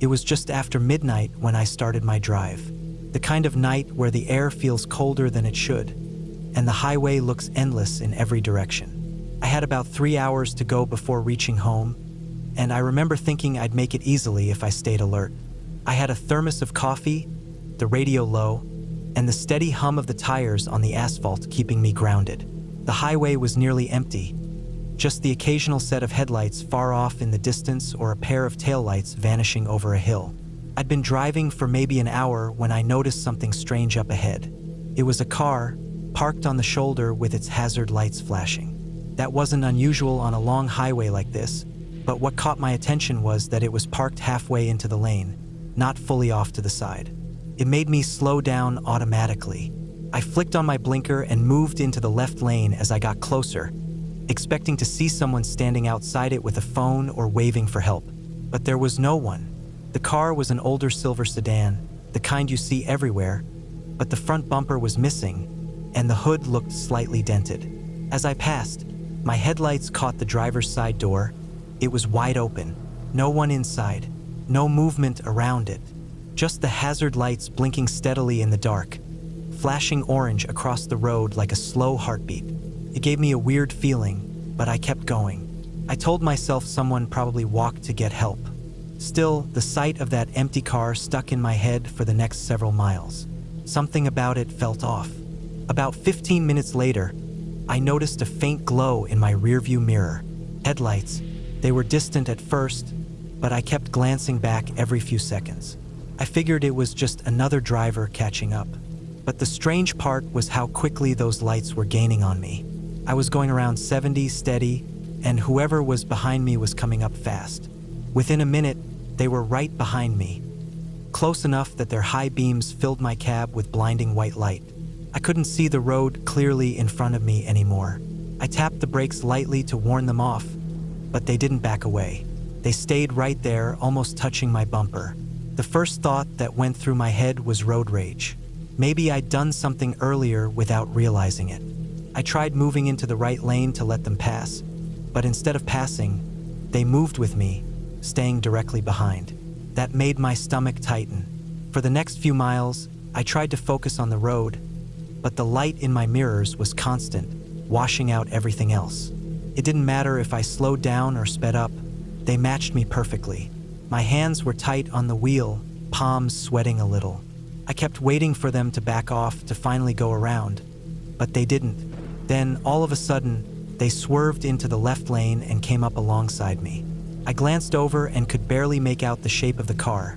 It was just after midnight when I started my drive. The kind of night where the air feels colder than it should, and the highway looks endless in every direction. I had about 3 hours to go before reaching home, and I remember thinking I'd make it easily if I stayed alert. I had a thermos of coffee, the radio low, and the steady hum of the tires on the asphalt keeping me grounded. The highway was nearly empty, just the occasional set of headlights far off in the distance or a pair of taillights vanishing over a hill. I'd been driving for maybe an hour when I noticed something strange up ahead. It was a car, parked on the shoulder with its hazard lights flashing. That wasn't unusual on a long highway like this, but what caught my attention was that it was parked halfway into the lane, not fully off to the side. It made me slow down automatically. I flicked on my blinker and moved into the left lane as I got closer, expecting to see someone standing outside it with a phone or waving for help. But there was no one. The car was an older silver sedan, the kind you see everywhere, but the front bumper was missing, and the hood looked slightly dented. As I passed, my headlights caught the driver's side door. It was wide open, no one inside, no movement around it, just the hazard lights blinking steadily in the dark, flashing orange across the road like a slow heartbeat. It gave me a weird feeling, but I kept going. I told myself someone probably walked to get help. Still, the sight of that empty car stuck in my head for the next several miles. Something about it felt off. About 15 minutes later, I noticed a faint glow in my rearview mirror. Headlights. They were distant at first, but I kept glancing back every few seconds. I figured it was just another driver catching up. But the strange part was how quickly those lights were gaining on me. I was going around 70 steady, and whoever was behind me was coming up fast. Within a minute, they were right behind me, close enough that their high beams filled my cab with blinding white light. I couldn't see the road clearly in front of me anymore. I tapped the brakes lightly to warn them off, but they didn't back away. They stayed right there, almost touching my bumper. The first thought that went through my head was road rage. Maybe I'd done something earlier without realizing it. I tried moving into the right lane to let them pass, but instead of passing, they moved with me, staying directly behind. That made my stomach tighten. For the next few miles, I tried to focus on the road, but the light in my mirrors was constant, washing out everything else. It didn't matter if I slowed down or sped up. They matched me perfectly. My hands were tight on the wheel, palms sweating a little. I kept waiting for them to back off to finally go around, but they didn't. Then, all of a sudden, they swerved into the left lane and came up alongside me. I glanced over and could barely make out the shape of the car.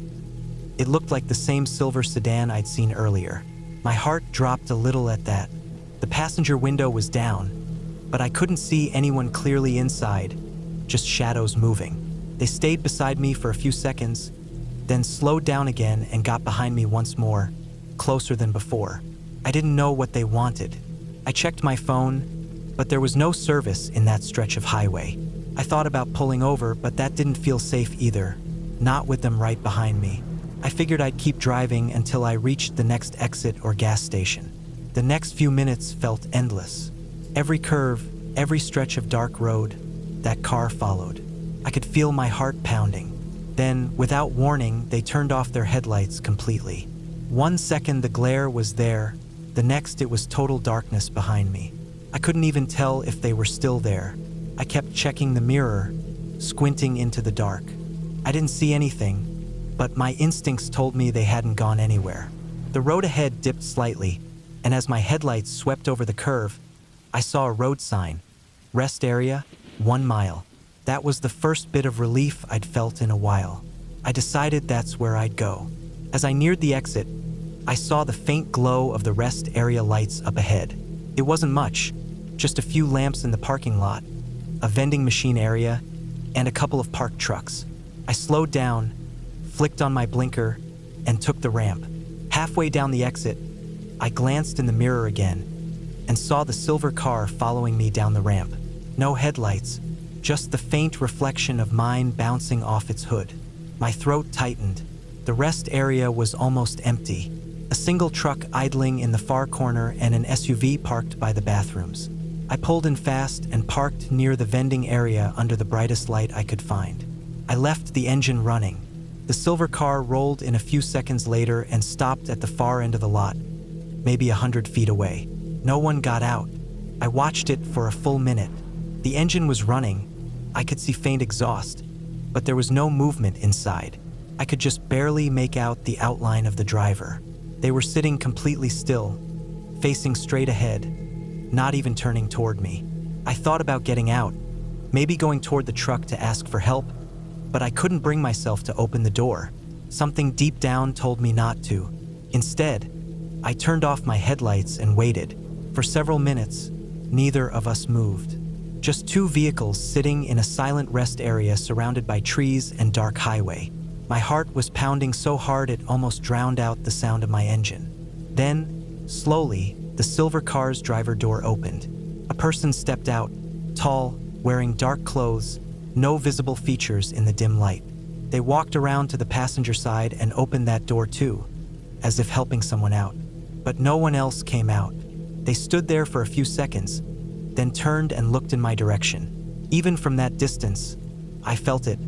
It looked like the same silver sedan I'd seen earlier. My heart dropped a little at that. The passenger window was down, but I couldn't see anyone clearly inside, just shadows moving. They stayed beside me for a few seconds, then slowed down again and got behind me once more, closer than before. I didn't know what they wanted. I checked my phone, but there was no service in that stretch of highway. I thought about pulling over, but that didn't feel safe either, not with them right behind me. I figured I'd keep driving until I reached the next exit or gas station. The next few minutes felt endless. Every curve, every stretch of dark road, that car followed. I could feel my heart pounding. Then, without warning, they turned off their headlights completely. 1 second the glare was there, the next it was total darkness behind me. I couldn't even tell if they were still there. I kept checking the mirror, squinting into the dark. I didn't see anything, but my instincts told me they hadn't gone anywhere. The road ahead dipped slightly, and as my headlights swept over the curve, I saw a road sign. Rest area, 1 mile. That was the first bit of relief I'd felt in a while. I decided that's where I'd go. As I neared the exit, I saw the faint glow of the rest area lights up ahead. It wasn't much, just a few lamps in the parking lot, a vending machine area, and a couple of parked trucks. I slowed down, flicked on my blinker, and took the ramp. Halfway down the exit, I glanced in the mirror again and saw the silver car following me down the ramp. No headlights, just the faint reflection of mine bouncing off its hood. My throat tightened. The rest area was almost empty. A single truck idling in the far corner and an SUV parked by the bathrooms. I pulled in fast and parked near the vending area under the brightest light I could find. I left the engine running, The silver car rolled in a few seconds later and stopped at the far end of the lot, maybe 100 feet away. No one got out. I watched it for a full minute. The engine was running. I could see faint exhaust, but there was no movement inside. I could just barely make out the outline of the driver. They were sitting completely still, facing straight ahead, not even turning toward me. I thought about getting out, maybe going toward the truck to ask for help, but I couldn't bring myself to open the door. Something deep down told me not to. Instead, I turned off my headlights and waited. For several minutes, neither of us moved. Just two vehicles sitting in a silent rest area surrounded by trees and dark highway. My heart was pounding so hard it almost drowned out the sound of my engine. Then, slowly, the silver car's driver door opened. A person stepped out, tall, wearing dark clothes, no visible features in the dim light. They walked around to the passenger side and opened that door too, as if helping someone out. But no one else came out. They stood there for a few seconds, then turned and looked in my direction. Even from that distance, I felt it,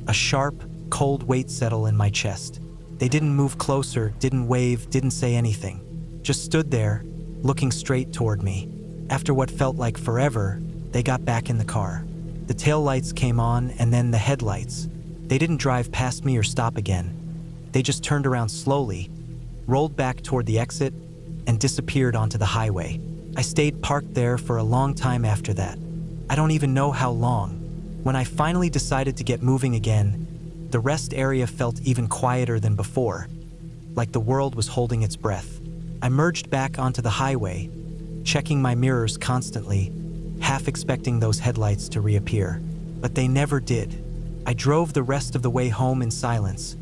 a sharp, cold weight settle in my chest. They didn't move closer, didn't wave, didn't say anything. Just stood there, looking straight toward me. After what felt like forever, they got back in the car. The taillights came on and then the headlights. They didn't drive past me or stop again. They just turned around slowly, rolled back toward the exit, and disappeared onto the highway. I stayed parked there for a long time after that. I don't even know how long. When I finally decided to get moving again, the rest area felt even quieter than before, like the world was holding its breath. I merged back onto the highway, checking my mirrors constantly, half expecting those headlights to reappear. But they never did. I drove the rest of the way home in silence,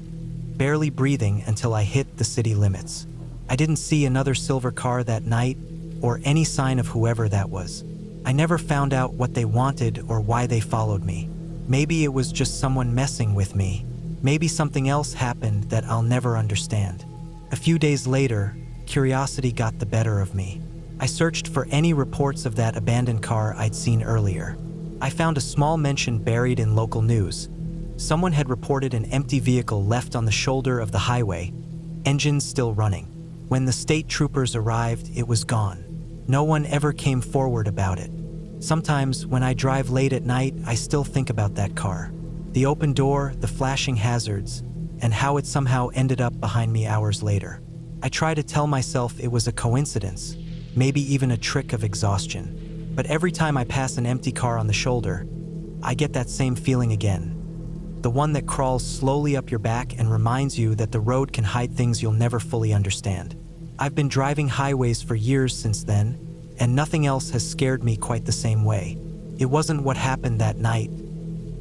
barely breathing until I hit the city limits. I didn't see another silver car that night, or any sign of whoever that was. I never found out what they wanted or why they followed me. Maybe it was just someone messing with me. Maybe something else happened that I'll never understand. A few days later, curiosity got the better of me. I searched for any reports of that abandoned car I'd seen earlier. I found a small mention buried in local news. Someone had reported an empty vehicle left on the shoulder of the highway, engines still running. When the state troopers arrived, it was gone. No one ever came forward about it. Sometimes, when I drive late at night, I still think about that car. The open door, the flashing hazards, and how it somehow ended up behind me hours later. I try to tell myself it was a coincidence, maybe even a trick of exhaustion. But every time I pass an empty car on the shoulder, I get that same feeling again. The one that crawls slowly up your back and reminds you that the road can hide things you'll never fully understand. I've been driving highways for years since then, and nothing else has scared me quite the same way. It wasn't what happened that night.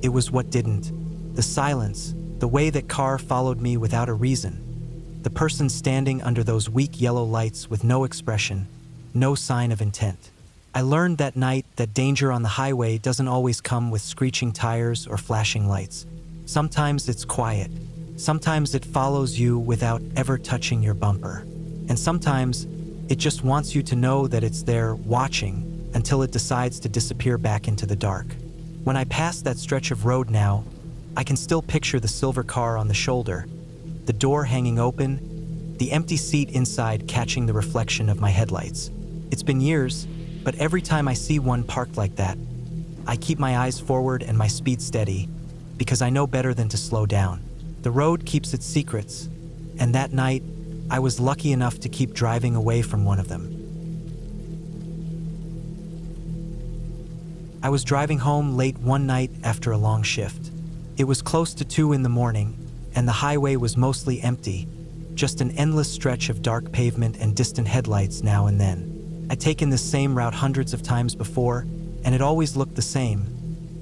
It was what didn't. The silence, the way that car followed me without a reason. The person standing under those weak yellow lights with no expression, no sign of intent. I learned that night that danger on the highway doesn't always come with screeching tires or flashing lights. Sometimes it's quiet. Sometimes it follows you without ever touching your bumper. And sometimes it just wants you to know that it's there watching until it decides to disappear back into the dark. When I pass that stretch of road now, I can still picture the silver car on the shoulder, the door hanging open, the empty seat inside catching the reflection of my headlights. It's been years, but every time I see one parked like that, I keep my eyes forward and my speed steady, because I know better than to slow down. The road keeps its secrets, and that night, I was lucky enough to keep driving away from one of them. I was driving home late one night after a long shift. It was close to 2 in the morning, and the highway was mostly empty, just an endless stretch of dark pavement and distant headlights now and then. I'd taken this same route hundreds of times before, and it always looked the same.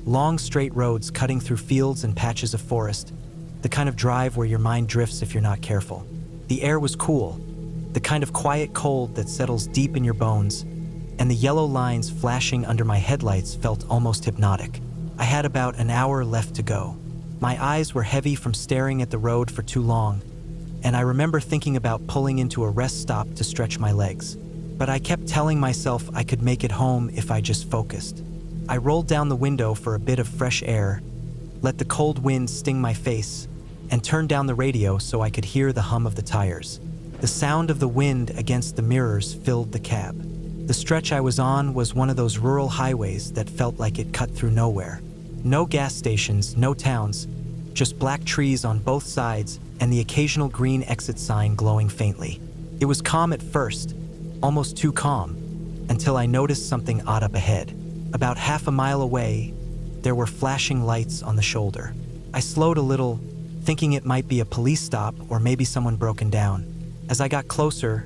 Long, straight roads cutting through fields and patches of forest, the kind of drive where your mind drifts if you're not careful. The air was cool, the kind of quiet cold that settles deep in your bones, and the yellow lines flashing under my headlights felt almost hypnotic. I had about an hour left to go. My eyes were heavy from staring at the road for too long, and I remember thinking about pulling into a rest stop to stretch my legs. But I kept telling myself I could make it home if I just focused. I rolled down the window for a bit of fresh air, let the cold wind sting my face, and turned down the radio so I could hear the hum of the tires. The sound of the wind against the mirrors filled the cab. The stretch I was on was one of those rural highways that felt like it cut through nowhere. No gas stations, no towns, just black trees on both sides and the occasional green exit sign glowing faintly. It was calm at first, almost too calm, until I noticed something odd up ahead. About half a mile away, there were flashing lights on the shoulder. I slowed a little, thinking it might be a police stop or maybe someone broken down. As I got closer,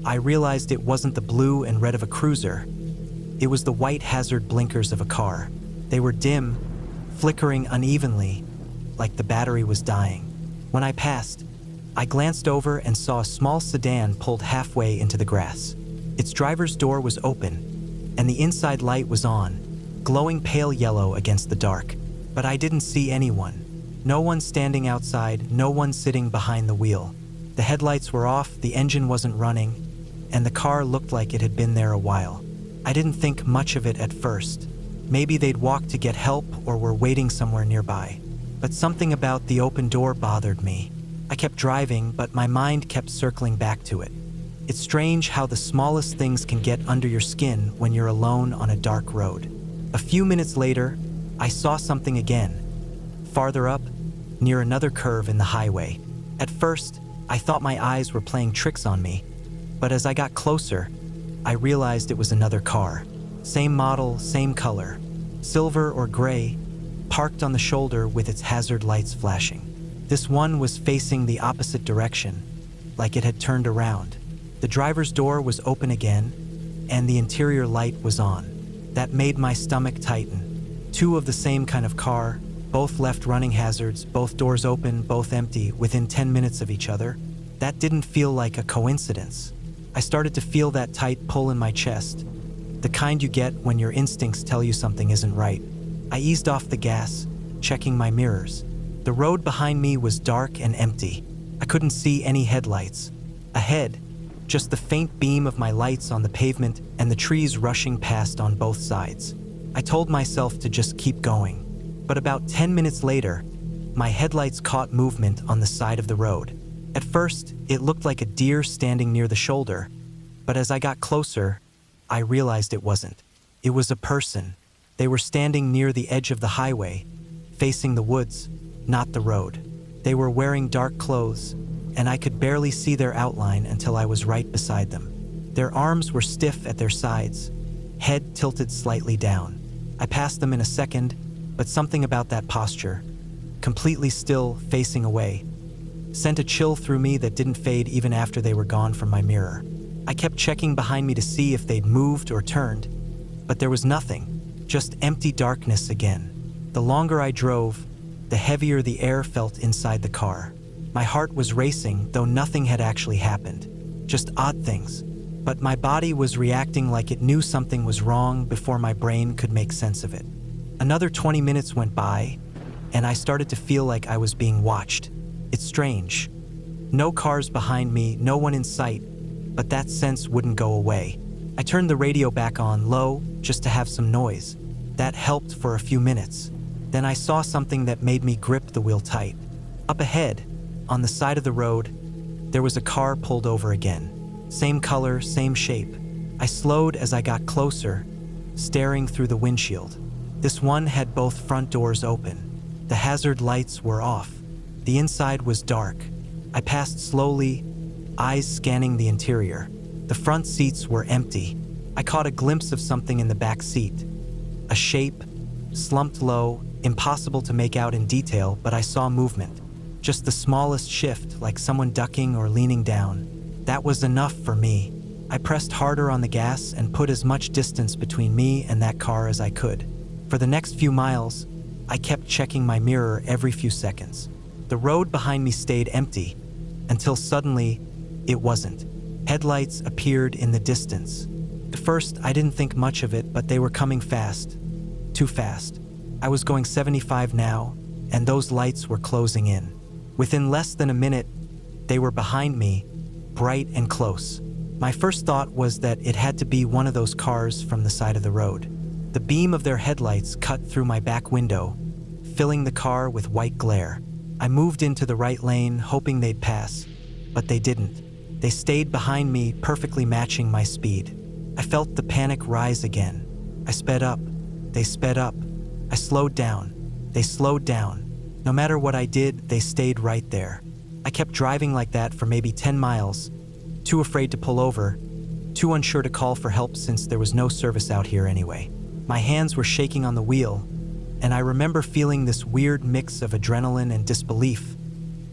I realized it wasn't the blue and red of a cruiser. It was the white hazard blinkers of a car. They were dim, flickering unevenly, like the battery was dying. When I passed, I glanced over and saw a small sedan pulled halfway into the grass. Its driver's door was open, and the inside light was on, glowing pale yellow against the dark. But I didn't see anyone. No one standing outside, no one sitting behind the wheel. The headlights were off, the engine wasn't running, and the car looked like it had been there a while. I didn't think much of it at first. Maybe they'd walked to get help or were waiting somewhere nearby. But something about the open door bothered me. I kept driving, but my mind kept circling back to it. It's strange how the smallest things can get under your skin when you're alone on a dark road. A few minutes later, I saw something again, farther up, near another curve in the highway. At first, I thought my eyes were playing tricks on me, but as I got closer, I realized it was another car. Same model, same color, silver or gray, parked on the shoulder with its hazard lights flashing. This one was facing the opposite direction, like it had turned around. The driver's door was open again, and the interior light was on. That made my stomach tighten. Two of the same kind of car, both left running hazards, both doors open, both empty, within 10 minutes of each other. That didn't feel like a coincidence. I started to feel that tight pull in my chest, the kind you get when your instincts tell you something isn't right. I eased off the gas, checking my mirrors. The road behind me was dark and empty. I couldn't see any headlights. Ahead, just the faint beam of my lights on the pavement and the trees rushing past on both sides. I told myself to just keep going. But about 10 minutes later, my headlights caught movement on the side of the road. At first, it looked like a deer standing near the shoulder, but as I got closer, I realized it wasn't. It was a person. They were standing near the edge of the highway, facing the woods, not the road. They were wearing dark clothes, and I could barely see their outline until I was right beside them. Their arms were stiff at their sides, head tilted slightly down. I passed them in a second, but something about that posture, completely still, facing away, sent a chill through me that didn't fade even after they were gone from my mirror. I kept checking behind me to see if they'd moved or turned, but there was nothing, just empty darkness again. The longer I drove, the heavier the air felt inside the car. My heart was racing, though nothing had actually happened, just odd things. But my body was reacting like it knew something was wrong before my brain could make sense of it. Another 20 minutes went by, and I started to feel like I was being watched. It's strange. No cars behind me, no one in sight, but that sense wouldn't go away. I turned the radio back on low, just to have some noise. That helped for a few minutes. Then I saw something that made me grip the wheel tight. Up ahead, on the side of the road, there was a car pulled over again. Same color, same shape. I slowed as I got closer, staring through the windshield. This one had both front doors open. The hazard lights were off. The inside was dark. I passed slowly, eyes scanning the interior. The front seats were empty. I caught a glimpse of something in the back seat. A shape, slumped low, impossible to make out in detail, but I saw movement. Just the smallest shift, like someone ducking or leaning down. That was enough for me. I pressed harder on the gas and put as much distance between me and that car as I could. For the next few miles, I kept checking my mirror every few seconds. The road behind me stayed empty, until suddenly, it wasn't. Headlights appeared in the distance. At first, I didn't think much of it, but they were coming fast. Too fast. I was going 75 now, and those lights were closing in. Within less than a minute, they were behind me, bright and close. My first thought was that it had to be one of those cars from the side of the road. The beam of their headlights cut through my back window, filling the car with white glare. I moved into the right lane, hoping they'd pass, but they didn't. They stayed behind me, perfectly matching my speed. I felt the panic rise again. I sped up. They sped up. I slowed down. They slowed down. No matter what I did, they stayed right there. I kept driving like that for maybe 10 miles, too afraid to pull over, too unsure to call for help since there was no service out here anyway. My hands were shaking on the wheel, and I remember feeling this weird mix of adrenaline and disbelief,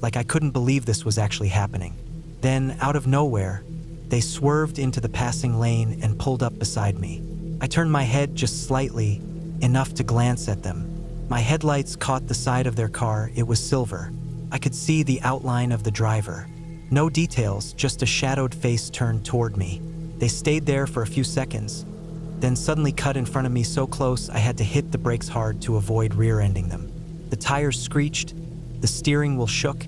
like I couldn't believe this was actually happening. Then, out of nowhere, they swerved into the passing lane and pulled up beside me. I turned my head just slightly, enough to glance at them. My headlights caught the side of their car. It was silver. I could see the outline of the driver. No details, just a shadowed face turned toward me. They stayed there for a few seconds, then suddenly cut in front of me so close I had to hit the brakes hard to avoid rear-ending them. The tires screeched, the steering wheel shook,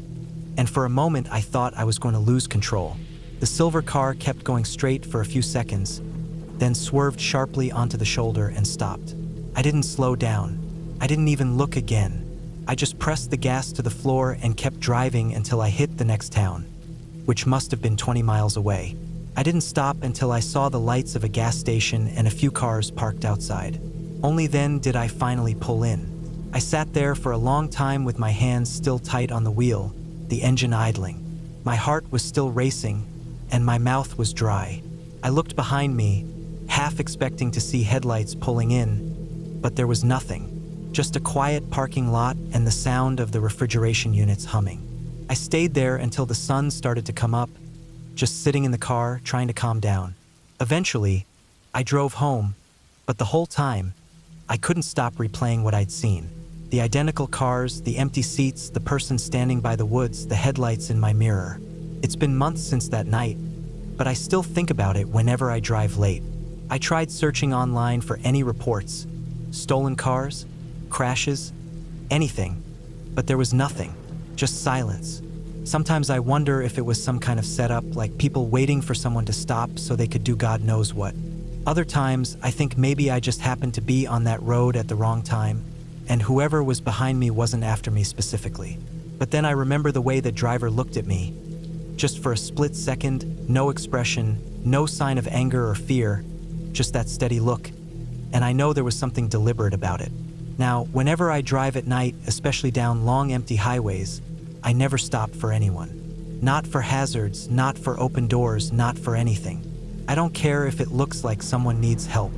and for a moment I thought I was going to lose control. The silver car kept going straight for a few seconds, then swerved sharply onto the shoulder and stopped. I didn't slow down. I didn't even look again. I just pressed the gas to the floor and kept driving until I hit the next town, which must have been 20 miles away. I didn't stop until I saw the lights of a gas station and a few cars parked outside. Only then did I finally pull in. I sat there for a long time with my hands still tight on the wheel, the engine idling. My heart was still racing, and my mouth was dry. I looked behind me, half expecting to see headlights pulling in, but there was nothing. Just a quiet parking lot and the sound of the refrigeration units humming. I stayed there until the sun started to come up, just sitting in the car, trying to calm down. Eventually, I drove home, but the whole time, I couldn't stop replaying what I'd seen. The identical cars, the empty seats, the person standing by the woods, the headlights in my mirror. It's been months since that night, but I still think about it whenever I drive late. I tried searching online for any reports, stolen cars, crashes, anything, but there was nothing, just silence. Sometimes I wonder if it was some kind of setup, like people waiting for someone to stop so they could do God knows what. Other times, I think maybe I just happened to be on that road at the wrong time, and whoever was behind me wasn't after me specifically. But then I remember the way the driver looked at me. Just for a split second, no expression, no sign of anger or fear, just that steady look. And I know there was something deliberate about it. Now, whenever I drive at night, especially down long empty highways, I never stop for anyone. Not for hazards, not for open doors, not for anything. I don't care if it looks like someone needs help.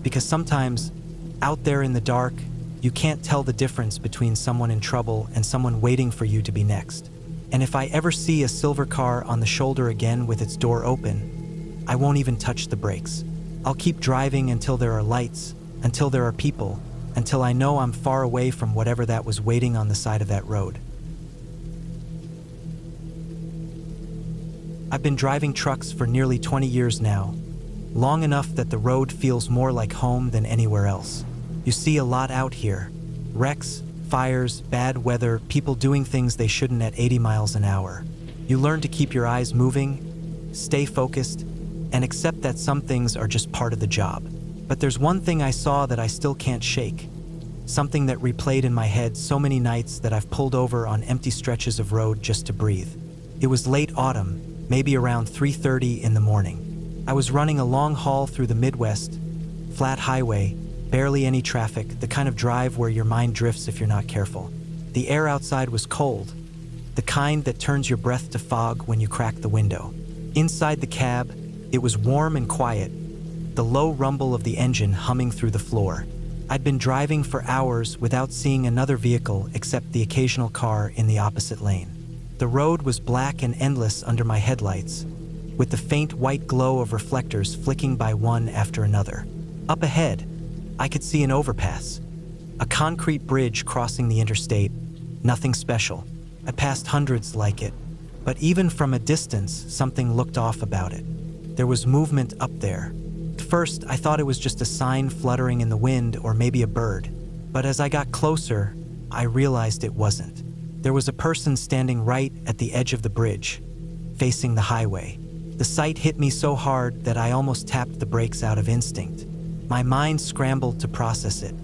Because sometimes, out there in the dark, you can't tell the difference between someone in trouble and someone waiting for you to be next. And if I ever see a silver car on the shoulder again with its door open, I won't even touch the brakes. I'll keep driving until there are lights, until there are people, until I know I'm far away from whatever that was waiting on the side of that road. I've been driving trucks for nearly 20 years now, long enough that the road feels more like home than anywhere else. You see a lot out here. Wrecks, fires, bad weather, people doing things they shouldn't at 80 miles an hour. You learn to keep your eyes moving, stay focused, and accept that some things are just part of the job. But there's one thing I saw that I still can't shake. Something that replayed in my head so many nights that I've pulled over on empty stretches of road just to breathe. It was late autumn, maybe around 3:30 in the morning. I was running a long haul through the Midwest, flat highway, barely any traffic, the kind of drive where your mind drifts if you're not careful. The air outside was cold, the kind that turns your breath to fog when you crack the window. Inside the cab, it was warm and quiet, the low rumble of the engine humming through the floor. I'd been driving for hours without seeing another vehicle except the occasional car in the opposite lane. The road was black and endless under my headlights, with the faint white glow of reflectors flicking by one after another. Up ahead, I could see an overpass, a concrete bridge crossing the interstate, nothing special. I passed hundreds like it, but even from a distance, something looked off about it. There was movement up there. At first, I thought it was just a sign fluttering in the wind or maybe a bird, but as I got closer, I realized it wasn't. There was a person standing right at the edge of the bridge, facing the highway. The sight hit me so hard that I almost tapped the brakes out of instinct. My mind scrambled to process it.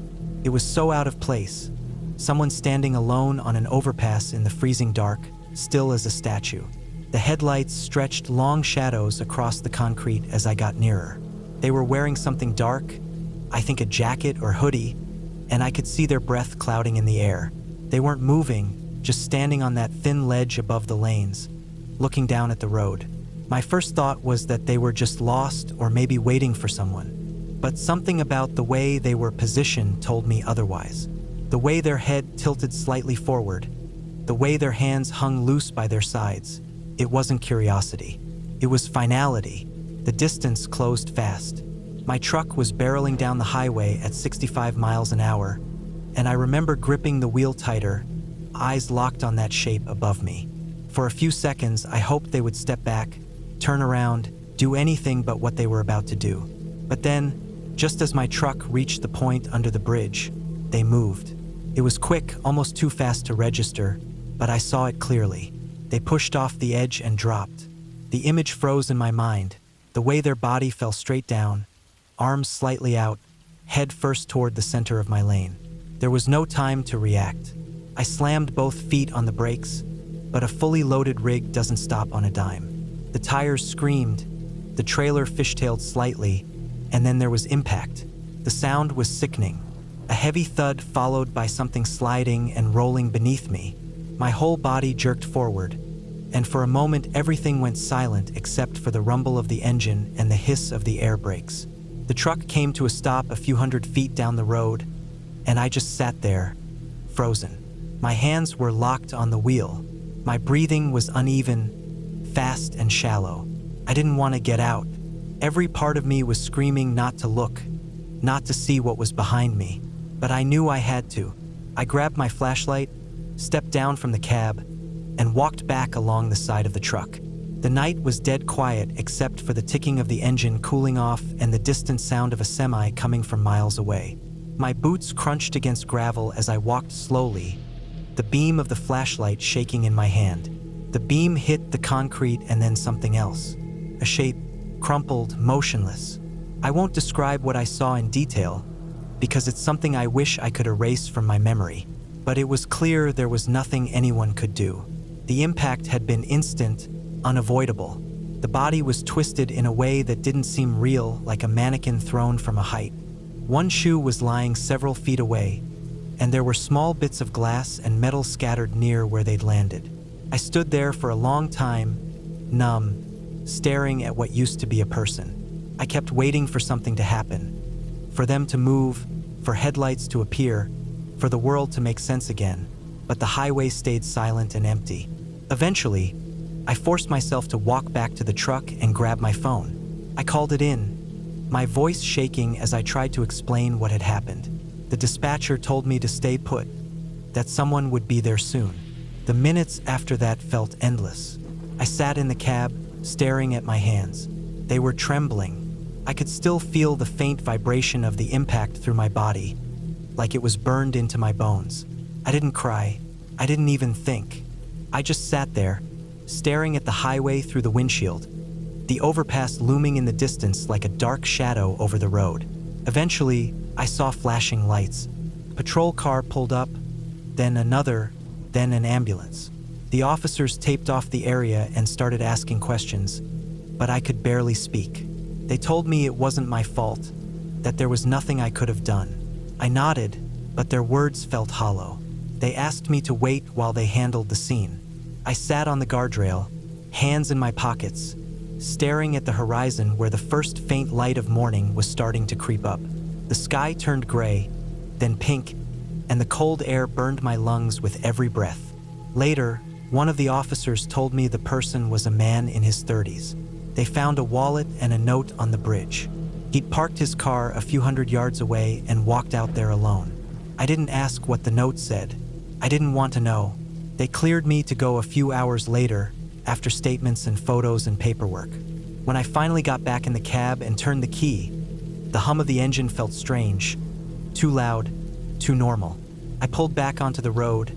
It was so out of place, Someone standing alone on an overpass in the freezing dark, still as a statue. The headlights stretched long shadows across the concrete as I got nearer. They were wearing something dark, I think a jacket or hoodie, and I could see their breath clouding in the air. They weren't moving, just standing on that thin ledge above the lanes, looking down at the road. My first thought was that they were just lost or maybe waiting for someone. But something about the way they were positioned told me otherwise. The way their head tilted slightly forward, the way their hands hung loose by their sides. It wasn't curiosity. It was finality. The distance closed fast. My truck was barreling down the highway at 65 miles an hour, and I remember gripping the wheel tighter, eyes locked on that shape above me. For a few seconds, I hoped they would step back, turn around, do anything but what they were about to do. But then, just as my truck reached the point under the bridge, they moved. It was quick, almost too fast to register, but I saw it clearly. They pushed off the edge and dropped. The image froze in my mind, the way their body fell straight down, arms slightly out, head first toward the center of my lane. There was no time to react. I slammed both feet on the brakes, but a fully loaded rig doesn't stop on a dime. The tires screamed, the trailer fishtailed slightly, and then there was impact. The sound was sickening. A heavy thud followed by something sliding and rolling beneath me. My whole body jerked forward, and for a moment everything went silent except for the rumble of the engine and the hiss of the air brakes. The truck came to a stop a few hundred feet down the road, and I just sat there, frozen. My hands were locked on the wheel. My breathing was uneven, fast and shallow. I didn't want to get out. Every part of me was screaming not to look, not to see what was behind me. But I knew I had to. I grabbed my flashlight, stepped down from the cab, and walked back along the side of the truck. The night was dead quiet except for the ticking of the engine cooling off and the distant sound of a semi coming from miles away. My boots crunched against gravel as I walked slowly, the beam of the flashlight shaking in my hand. The beam hit the concrete and then something else. A shape, crumpled, motionless. I won't describe what I saw in detail, because it's something I wish I could erase from my memory. But it was clear there was nothing anyone could do. The impact had been instant, unavoidable. The body was twisted in a way that didn't seem real, like a mannequin thrown from a height. One shoe was lying several feet away, and there were small bits of glass and metal scattered near where they'd landed. I stood there for a long time, numb, staring at what used to be a person. I kept waiting for something to happen, for them to move, for headlights to appear, for the world to make sense again, but the highway stayed silent and empty. Eventually, I forced myself to walk back to the truck and grab my phone. I called it in, my voice shaking as I tried to explain what had happened. The dispatcher told me to stay put, that someone would be there soon. The minutes after that felt endless. I sat in the cab, staring at my hands. They were trembling. I could still feel the faint vibration of the impact through my body, like it was burned into my bones. I didn't cry. I didn't even think. I just sat there, staring at the highway through the windshield, the overpass looming in the distance like a dark shadow over the road. Eventually, I saw flashing lights. A patrol car pulled up, then another, then an ambulance. The officers taped off the area and started asking questions, but I could barely speak. They told me it wasn't my fault, that there was nothing I could have done. I nodded, but their words felt hollow. They asked me to wait while they handled the scene. I sat on the guardrail, hands in my pockets, staring at the horizon where the first faint light of morning was starting to creep up. The sky turned gray, then pink, and the cold air burned my lungs with every breath. Later, one of the officers told me the person was a man in his 30s. They found a wallet and a note on the bridge. He'd parked his car a few hundred yards away and walked out there alone. I didn't ask what the note said. I didn't want to know. They cleared me to go a few hours later, after statements and photos and paperwork. When I finally got back in the cab and turned the key, the hum of the engine felt strange, too loud, too normal. I pulled back onto the road,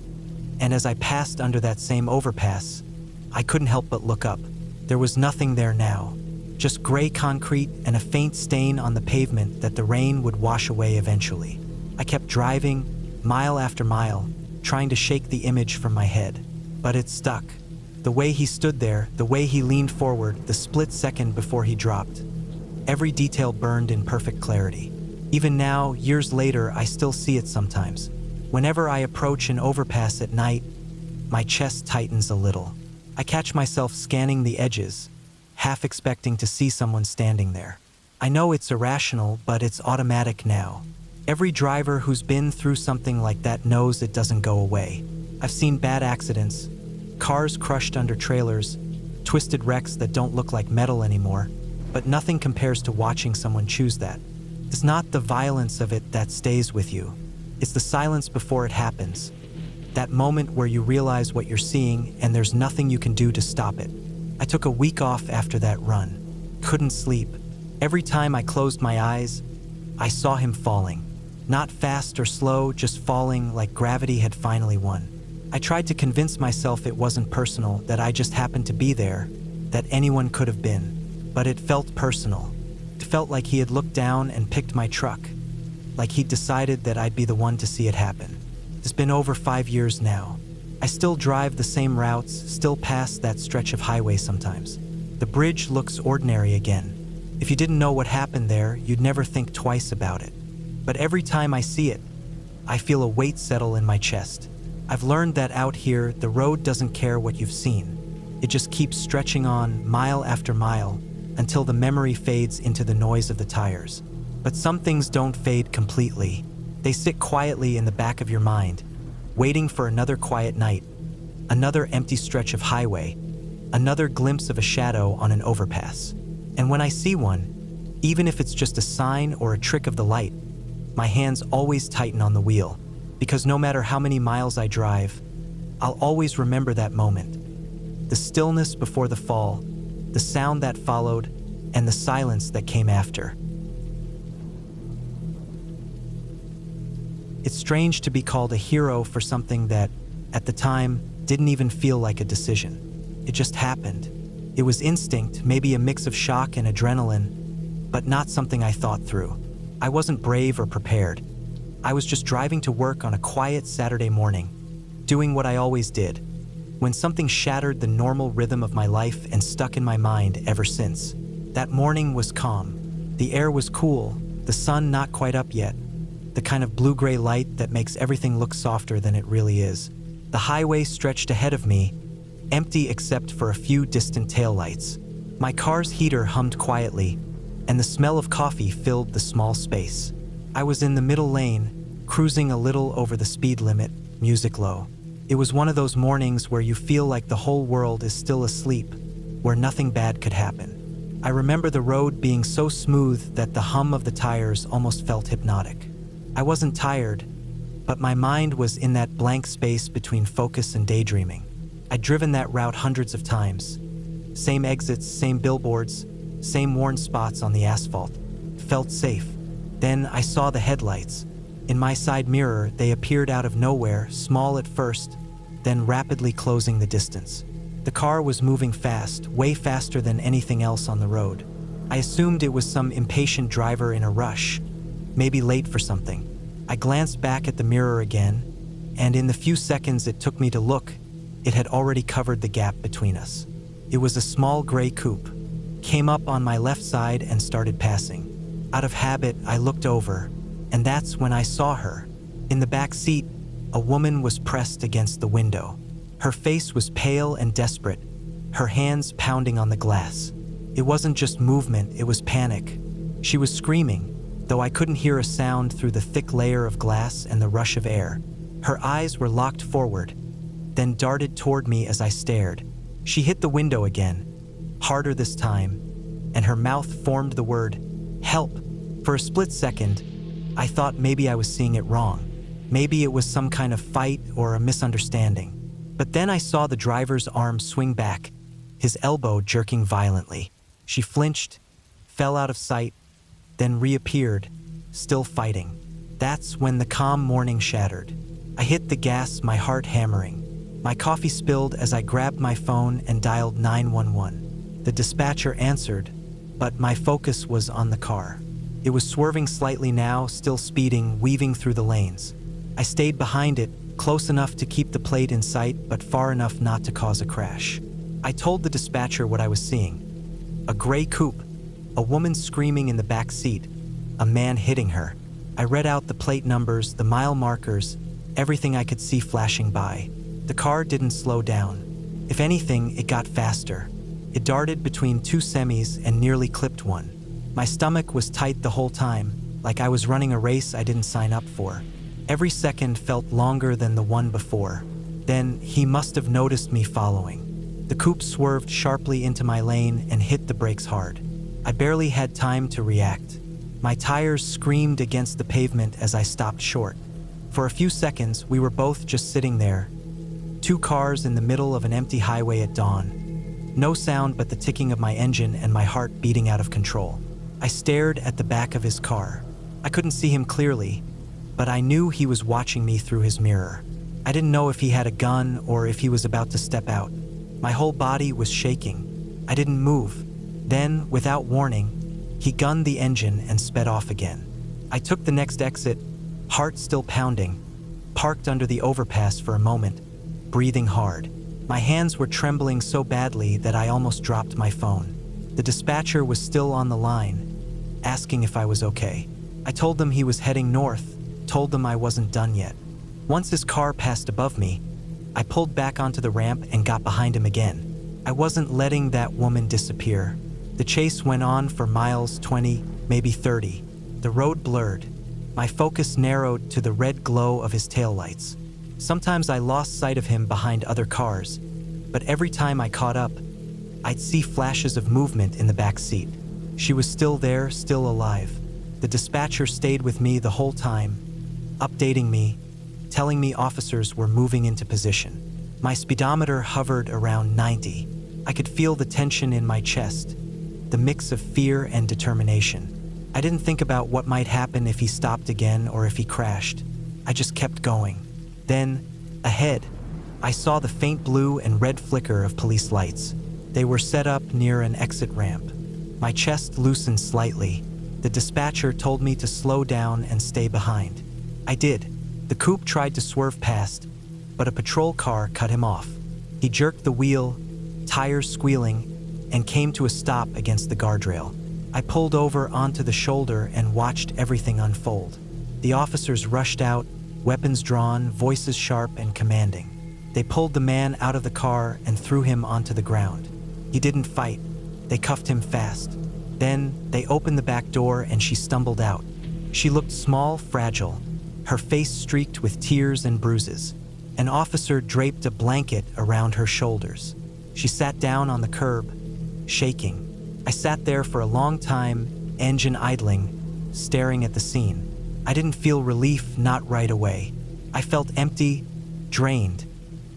and as I passed under that same overpass, I couldn't help but look up. There was nothing there now, just gray concrete and a faint stain on the pavement that the rain would wash away eventually. I kept driving, mile after mile, trying to shake the image from my head. But it stuck. The way he stood there, the way he leaned forward, the split second before he dropped. Every detail burned in perfect clarity. Even now, years later, I still see it sometimes. Whenever I approach an overpass at night, my chest tightens a little. I catch myself scanning the edges, half expecting to see someone standing there. I know it's irrational, but it's automatic now. Every driver who's been through something like that knows it doesn't go away. I've seen bad accidents, cars crushed under trailers, twisted wrecks that don't look like metal anymore, but nothing compares to watching someone choose that. It's not the violence of it that stays with you. It's the silence before it happens. That moment where you realize what you're seeing and there's nothing you can do to stop it. I took a week off after that run. Couldn't sleep. Every time I closed my eyes, I saw him falling. Not fast or slow, just falling like gravity had finally won. I tried to convince myself it wasn't personal, that I just happened to be there, that anyone could have been. But it felt personal. It felt like he had looked down and picked my truck. Like he'd decided that I'd be the one to see it happen. It's been over 5 years now. I still drive the same routes, still pass that stretch of highway sometimes. The bridge looks ordinary again. If you didn't know what happened there, you'd never think twice about it. But every time I see it, I feel a weight settle in my chest. I've learned that out here, the road doesn't care what you've seen. It just keeps stretching on, mile after mile, until the memory fades into the noise of the tires. But some things don't fade completely. They sit quietly in the back of your mind, waiting for another quiet night, another empty stretch of highway, another glimpse of a shadow on an overpass. And when I see one, even if it's just a sign or a trick of the light, my hands always tighten on the wheel, because no matter how many miles I drive, I'll always remember that moment. The stillness before the fall, the sound that followed, and the silence that came after. It's strange to be called a hero for something that, at the time, didn't even feel like a decision. It just happened. It was instinct, maybe a mix of shock and adrenaline, but not something I thought through. I wasn't brave or prepared. I was just driving to work on a quiet Saturday morning, doing what I always did, when something shattered the normal rhythm of my life and stuck in my mind ever since. That morning was calm. The air was cool, the sun not quite up yet, the kind of blue-gray light that makes everything look softer than it really is. The highway stretched ahead of me, empty except for a few distant taillights. My car's heater hummed quietly, and the smell of coffee filled the small space. I was in the middle lane, cruising a little over the speed limit, music low. It was one of those mornings where you feel like the whole world is still asleep, where nothing bad could happen. I remember the road being so smooth that the hum of the tires almost felt hypnotic. I wasn't tired, but my mind was in that blank space between focus and daydreaming. I'd driven that route hundreds of times. Same exits, same billboards, same worn spots on the asphalt. Felt safe. Then I saw the headlights. In my side mirror, they appeared out of nowhere, small at first, then rapidly closing the distance. The car was moving fast, way faster than anything else on the road. I assumed it was some impatient driver in a rush, maybe late for something. I glanced back at the mirror again, and in the few seconds it took me to look, it had already covered the gap between us. It was a small gray coupe. Came up on my left side and started passing. Out of habit, I looked over, and that's when I saw her. In the back seat, a woman was pressed against the window. Her face was pale and desperate, her hands pounding on the glass. It wasn't just movement, it was panic. She was screaming, though I couldn't hear a sound through the thick layer of glass and the rush of air. Her eyes were locked forward, then darted toward me as I stared. She hit the window again, harder this time, and her mouth formed the word, "Help." For a split second, I thought maybe I was seeing it wrong. Maybe it was some kind of fight or a misunderstanding. But then I saw the driver's arm swing back, his elbow jerking violently. She flinched, fell out of sight, then reappeared, still fighting. That's when the calm morning shattered. I hit the gas, my heart hammering. My coffee spilled as I grabbed my phone and dialed 911. The dispatcher answered, but my focus was on the car. It was swerving slightly now, still speeding, weaving through the lanes. I stayed behind it, close enough to keep the plate in sight, but far enough not to cause a crash. I told the dispatcher what I was seeing. A gray coupe, a woman screaming in the back seat, a man hitting her. I read out the plate numbers, the mile markers, everything I could see flashing by. The car didn't slow down. If anything, it got faster. It darted between two semis and nearly clipped one. My stomach was tight the whole time, like I was running a race I didn't sign up for. Every second felt longer than the one before. Then he must have noticed me following. The coupe swerved sharply into my lane and hit the brakes hard. I barely had time to react. My tires screamed against the pavement as I stopped short. For a few seconds, we were both just sitting there. Two cars in the middle of an empty highway at dawn. No sound but the ticking of my engine and my heart beating out of control. I stared at the back of his car. I couldn't see him clearly, but I knew he was watching me through his mirror. I didn't know if he had a gun or if he was about to step out. My whole body was shaking. I didn't move. Then, without warning, he gunned the engine and sped off again. I took the next exit, heart still pounding, parked under the overpass for a moment, breathing hard. My hands were trembling so badly that I almost dropped my phone. The dispatcher was still on the line, asking if I was okay. I told them he was heading north, told them I wasn't done yet. Once his car passed above me, I pulled back onto the ramp and got behind him again. I wasn't letting that woman disappear. The chase went on for miles, 20, maybe 30. The road blurred. My focus narrowed to the red glow of his taillights. Sometimes I lost sight of him behind other cars, but every time I caught up, I'd see flashes of movement in the back seat. She was still there, still alive. The dispatcher stayed with me the whole time, updating me, telling me officers were moving into position. My speedometer hovered around 90. I could feel the tension in my chest, the mix of fear and determination. I didn't think about what might happen if he stopped again or if he crashed. I just kept going. Then, ahead, I saw the faint blue and red flicker of police lights. They were set up near an exit ramp. My chest loosened slightly. The dispatcher told me to slow down and stay behind. I did. The coupe tried to swerve past, but a patrol car cut him off. He jerked the wheel, tires squealing, and came to a stop against the guardrail. I pulled over onto the shoulder and watched everything unfold. The officers rushed out, weapons drawn, voices sharp and commanding. They pulled the man out of the car and threw him onto the ground. He didn't fight. They cuffed him fast. Then they opened the back door and she stumbled out. She looked small, fragile, her face streaked with tears and bruises. An officer draped a blanket around her shoulders. She sat down on the curb, shaking. I sat there for a long time, engine idling, staring at the scene. I didn't feel relief, not right away. I felt empty, drained,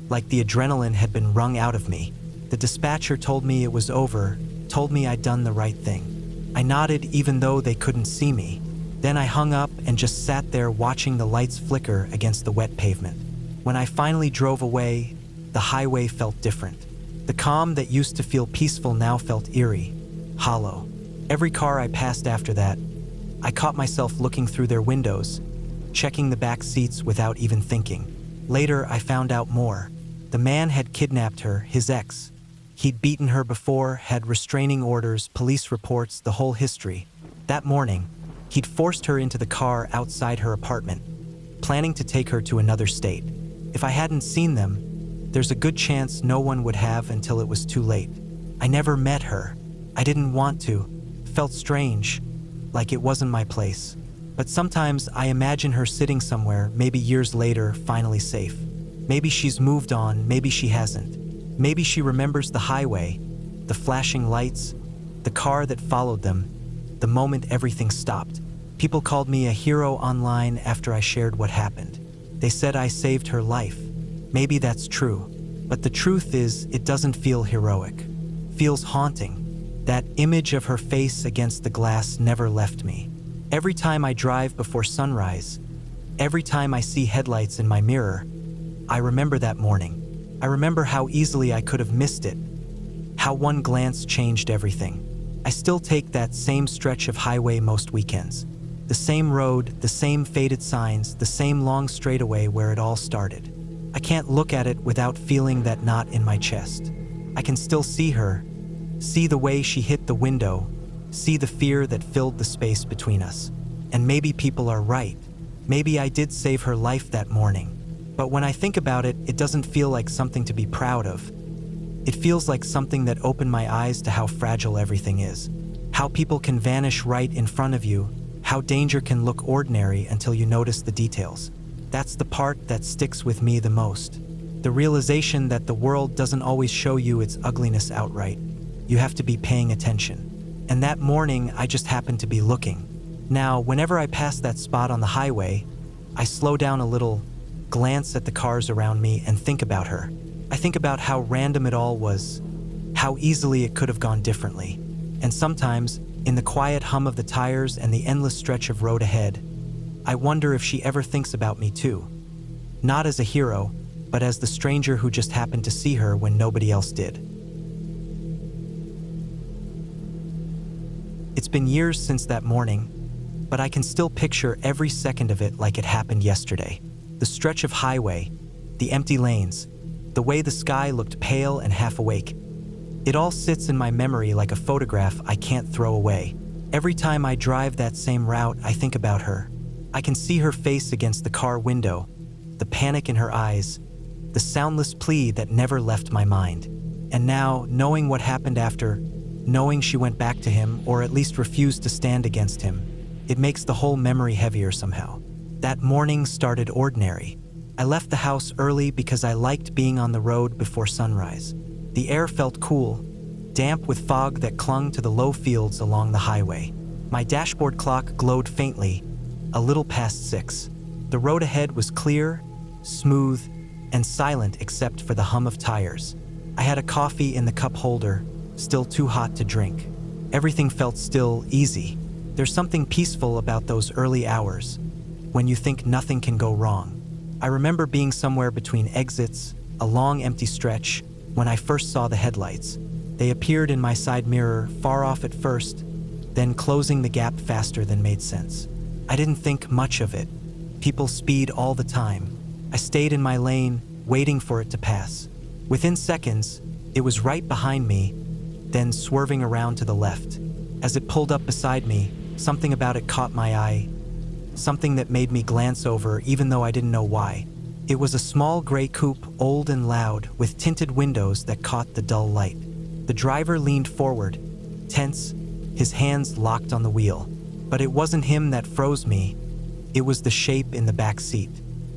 like the adrenaline had been wrung out of me. The dispatcher told me it was over, told me I'd done the right thing. I nodded even though they couldn't see me. Then I hung up and just sat there watching the lights flicker against the wet pavement. When I finally drove away, the highway felt different. The calm that used to feel peaceful now felt eerie, hollow. Every car I passed after that, I caught myself looking through their windows, checking the back seats without even thinking. Later, I found out more. The man had kidnapped her, his ex. He'd beaten her before, had restraining orders, police reports, the whole history. That morning, he'd forced her into the car outside her apartment, planning to take her to another state. If I hadn't seen them, there's a good chance no one would have until it was too late. I never met her. I didn't want to. Felt strange, like it wasn't my place. But sometimes I imagine her sitting somewhere, maybe years later, finally safe. Maybe she's moved on, maybe she hasn't. Maybe she remembers the highway, the flashing lights, the car that followed them, the moment everything stopped. People called me a hero online after I shared what happened. They said I saved her life. Maybe that's true. But the truth is, it doesn't feel heroic. Feels haunting. That image of her face against the glass never left me. Every time I drive before sunrise, every time I see headlights in my mirror, I remember that morning. I remember how easily I could have missed it, how one glance changed everything. I still take that same stretch of highway most weekends. The same road, the same faded signs, the same long straightaway where it all started. I can't look at it without feeling that knot in my chest. I can still see her, see the way she hit the window, see the fear that filled the space between us. And maybe people are right. Maybe I did save her life that morning. But when I think about it, it doesn't feel like something to be proud of. It feels like something that opened my eyes to how fragile everything is. How people can vanish right in front of you, how danger can look ordinary until you notice the details. That's the part that sticks with me the most. The realization that the world doesn't always show you its ugliness outright. You have to be paying attention. And that morning, I just happened to be looking. Now, whenever I pass that spot on the highway, I slow down a little, glance at the cars around me, and think about her. I think about how random it all was, how easily it could have gone differently. And sometimes, in the quiet hum of the tires and the endless stretch of road ahead, I wonder if she ever thinks about me too. Not as a hero, but as the stranger who just happened to see her when nobody else did. It's been years since that morning, but I can still picture every second of it like it happened yesterday. The stretch of highway, the empty lanes, the way the sky looked pale and half awake. It all sits in my memory like a photograph I can't throw away. Every time I drive that same route, I think about her. I can see her face against the car window, the panic in her eyes, the soundless plea that never left my mind. And now, knowing what happened after, knowing she went back to him, or at least refused to stand against him, it makes the whole memory heavier somehow. That morning started ordinary. I left the house early because I liked being on the road before sunrise. The air felt cool, damp with fog that clung to the low fields along the highway. My dashboard clock glowed faintly, a little past 6. The road ahead was clear, smooth, and silent except for the hum of tires. I had a coffee in the cup holder, still too hot to drink. Everything felt still, easy. There's something peaceful about those early hours, when you think nothing can go wrong. I remember being somewhere between exits, a long empty stretch, when I first saw the headlights. They appeared in my side mirror, far off at first, then closing the gap faster than made sense. I didn't think much of it. People speed all the time. I stayed in my lane, waiting for it to pass. Within seconds, it was right behind me, then swerving around to the left. As it pulled up beside me, something about it caught my eye, something that made me glance over even though I didn't know why. It was a small gray coupe, old and loud, with tinted windows that caught the dull light. The driver leaned forward, tense, his hands locked on the wheel. But it wasn't him that froze me. It was the shape in the back seat.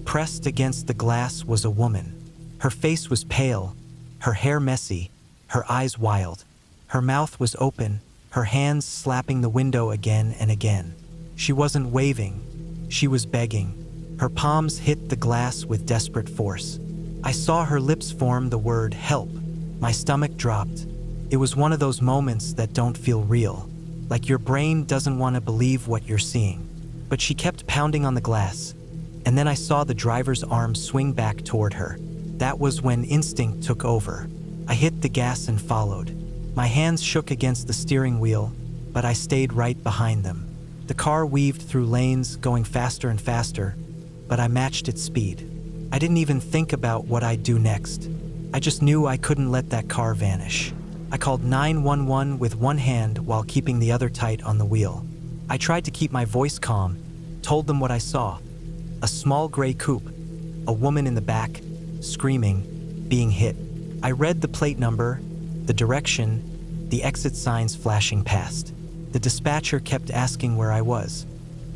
Pressed against the glass was a woman. Her face was pale, her hair messy, her eyes wild. Her mouth was open, her hands slapping the window again and again. She wasn't waving, she was begging. Her palms hit the glass with desperate force. I saw her lips form the word help. My stomach dropped. It was one of those moments that don't feel real, like your brain doesn't want to believe what you're seeing. But she kept pounding on the glass, and then I saw the driver's arm swing back toward her. That was when instinct took over. I hit the gas and followed. My hands shook against the steering wheel, but I stayed right behind them. The car weaved through lanes, going faster and faster, but I matched its speed. I didn't even think about what I'd do next. I just knew I couldn't let that car vanish. I called 911 with one hand while keeping the other tight on the wheel. I tried to keep my voice calm, told them what I saw. A small gray coupe, a woman in the back, screaming, being hit. I read the plate number, the direction, the exit signs flashing past. The dispatcher kept asking where I was,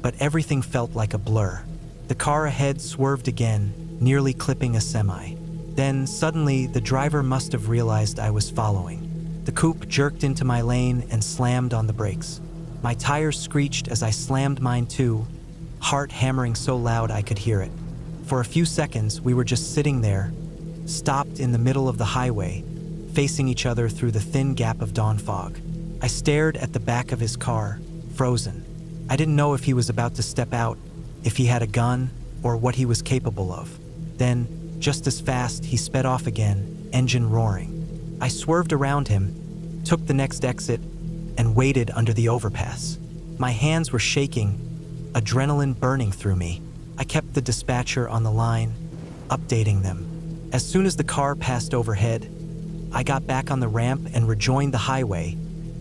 but everything felt like a blur. The car ahead swerved again, nearly clipping a semi. Then, suddenly, the driver must have realized I was following. The coupe jerked into my lane and slammed on the brakes. My tires screeched as I slammed mine too, heart hammering so loud I could hear it. For a few seconds, we were just sitting there, stopped in the middle of the highway, facing each other through the thin gap of dawn fog. I stared at the back of his car, frozen. I didn't know if he was about to step out, if he had a gun, or what he was capable of. Then, just as fast, he sped off again, engine roaring. I swerved around him, took the next exit, and waited under the overpass. My hands were shaking, adrenaline burning through me. I kept the dispatcher on the line, updating them. As soon as the car passed overhead, I got back on the ramp and rejoined the highway,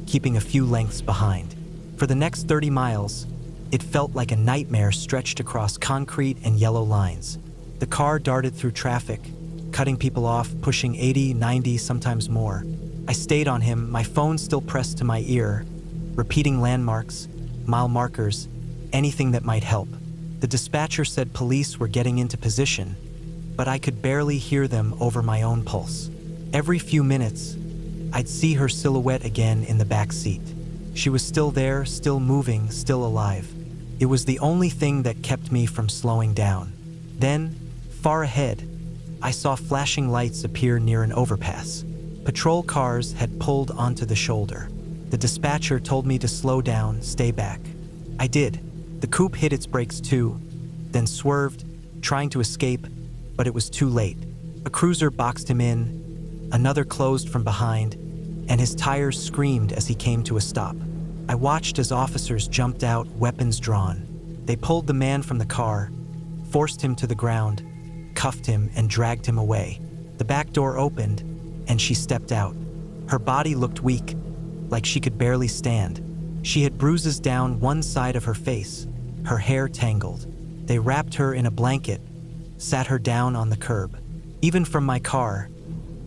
keeping a few lengths behind. For the next 30 miles, it felt like a nightmare stretched across concrete and yellow lines. The car darted through traffic, cutting people off, pushing 80, 90, sometimes more. I stayed on him, my phone still pressed to my ear, repeating landmarks, mile markers, anything that might help. The dispatcher said police were getting into position, but I could barely hear them over my own pulse. Every few minutes, I'd see her silhouette again in the back seat. She was still there, still moving, still alive. It was the only thing that kept me from slowing down. Then, far ahead, I saw flashing lights appear near an overpass. Patrol cars had pulled onto the shoulder. The dispatcher told me to slow down, stay back. I did. The coupe hit its brakes too, then swerved, trying to escape, but it was too late. A cruiser boxed him in, another closed from behind, and his tires screamed as he came to a stop. I watched as officers jumped out, weapons drawn. They pulled the man from the car, forced him to the ground, cuffed him, and dragged him away. The back door opened, and she stepped out. Her body looked weak, like she could barely stand. She had bruises down one side of her face, her hair tangled. They wrapped her in a blanket, sat her down on the curb. Even from my car,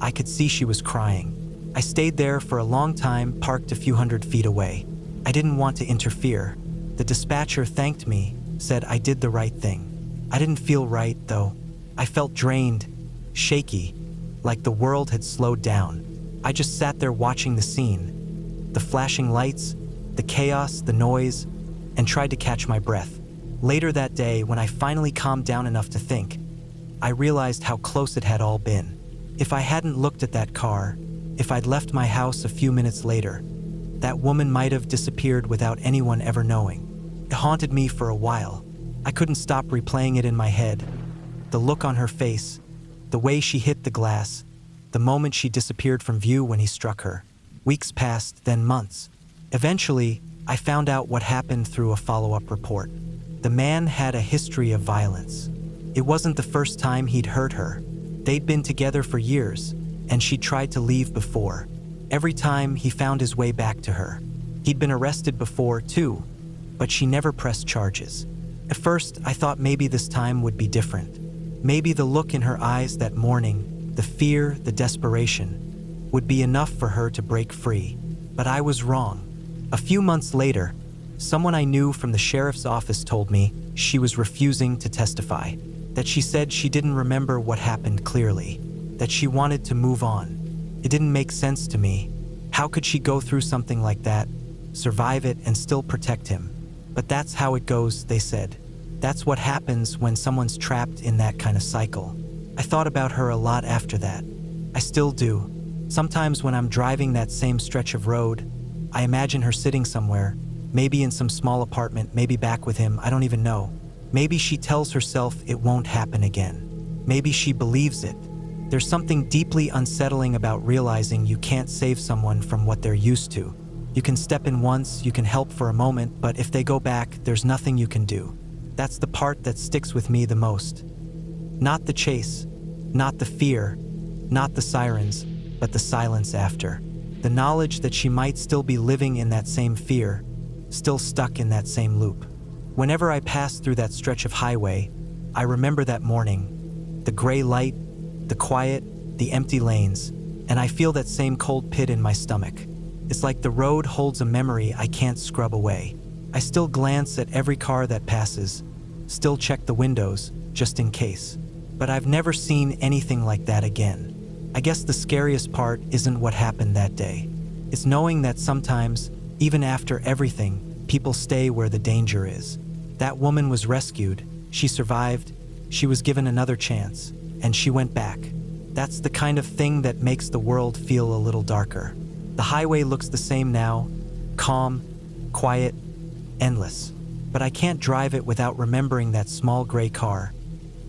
I could see she was crying. I stayed there for a long time, parked a few hundred feet away. I didn't want to interfere. The dispatcher thanked me, said I did the right thing. I didn't feel right, though. I felt drained, shaky, like the world had slowed down. I just sat there watching the scene, the flashing lights, the chaos, the noise, and tried to catch my breath. Later that day, when I finally calmed down enough to think, I realized how close it had all been. If I hadn't looked at that car, if I'd left my house a few minutes later, that woman might have disappeared without anyone ever knowing. It haunted me for a while. I couldn't stop replaying it in my head. The look on her face, the way she hit the glass, the moment she disappeared from view when he struck her. Weeks passed, then months. Eventually, I found out what happened through a follow-up report. The man had a history of violence. It wasn't the first time he'd hurt her. They'd been together for years, and she'd tried to leave before. Every time, he found his way back to her. He'd been arrested before, too, but she never pressed charges. At first, I thought maybe this time would be different. Maybe the look in her eyes that morning, the fear, the desperation, would be enough for her to break free. But I was wrong. A few months later, someone I knew from the sheriff's office told me she was refusing to testify, that she said she didn't remember what happened clearly, that she wanted to move on. It didn't make sense to me. How could she go through something like that, survive it, and still protect him? But that's how it goes, they said. That's what happens when someone's trapped in that kind of cycle. I thought about her a lot after that. I still do. Sometimes when I'm driving that same stretch of road, I imagine her sitting somewhere, maybe in some small apartment, maybe back with him, I don't even know. Maybe she tells herself it won't happen again. Maybe she believes it. There's something deeply unsettling about realizing you can't save someone from what they're used to. You can step in once, you can help for a moment, but if they go back, there's nothing you can do. That's the part that sticks with me the most. Not the chase, not the fear, not the sirens, but the silence after. The knowledge that she might still be living in that same fear, still stuck in that same loop. Whenever I pass through that stretch of highway, I remember that morning, the gray light, the quiet, the empty lanes, and I feel that same cold pit in my stomach. It's like the road holds a memory I can't scrub away. I still glance at every car that passes, still check the windows, just in case. But I've never seen anything like that again. I guess the scariest part isn't what happened that day. It's knowing that sometimes, even after everything, people stay where the danger is. That woman was rescued, she survived, she was given another chance, and she went back. That's the kind of thing that makes the world feel a little darker. The highway looks the same now, calm, quiet, endless. But I can't drive it without remembering that small gray car,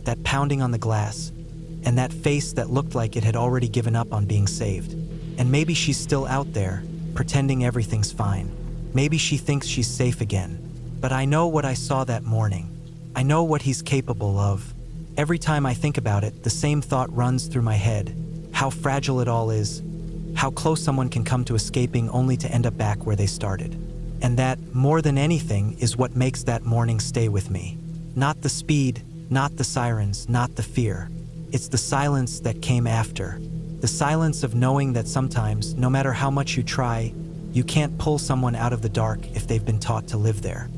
that pounding on the glass, and that face that looked like it had already given up on being saved. And maybe she's still out there, pretending everything's fine. Maybe she thinks she's safe again. But I know what I saw that morning. I know what he's capable of. Every time I think about it, the same thought runs through my head. How fragile it all is. How close someone can come to escaping only to end up back where they started. And that, more than anything, is what makes that morning stay with me. Not the speed, not the sirens, not the fear. It's the silence that came after. The silence of knowing that sometimes, no matter how much you try, you can't pull someone out of the dark if they've been taught to live there.